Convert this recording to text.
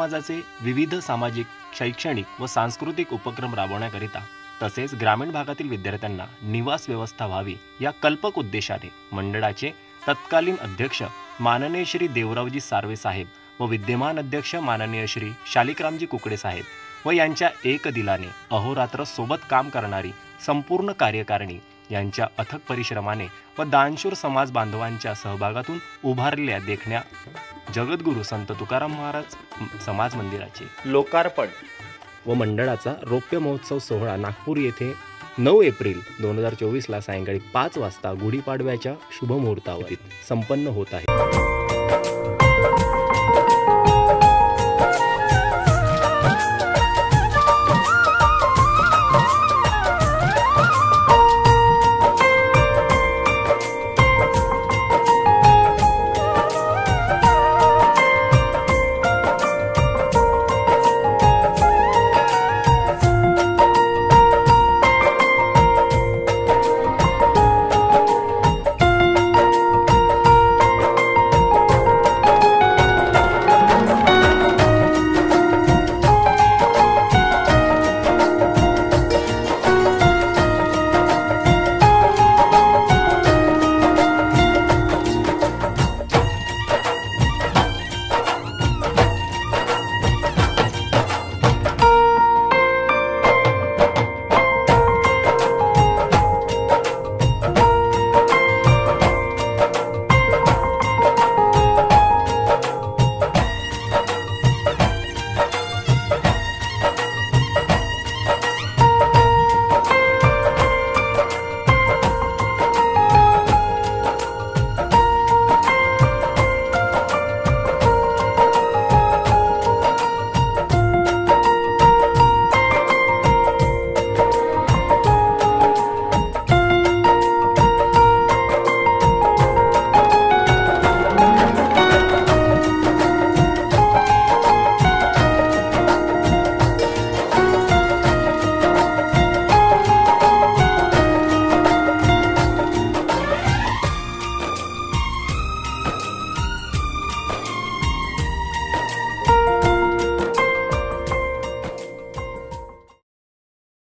समाजाचे विविध सामाजिक, शैक्षणिक व सांस्कृतिक उपक्रम राबवण्याकरिता तसेच ग्रामीण भागातील विद्यार्थ्यांना निवास व्यवस्था व्हावी या कल्पक उद्देशाने मंडळाचे तत्कालीन अध्यक्ष माननीय श्री देवरावजी सार्वे साहेब व विद्यमान अध्यक्ष माननीय श्री शालिकरामजी कुकडे साहेब व यांच्या एक दिलाने अहोरात्र सोबत काम करणारी संपूर्ण कार्यकारिणी यांच्या अथक परिश्रमाने व दानशूर समाज बांधवांच्या सहभागातून उभारलेल्या देखण्या जगद्गुरू संत तुकाराम महाराज समाज मंदिराचे लोकार्पण व मंडळाचा रौप्य महोत्सव सोहळा नागपूर येथे 9 एप्रिल 2024 ला सायंकाळी 5 वाजता गुढीपाडव्याच्या शुभमुहूर्तावर संपन्न होत आहे।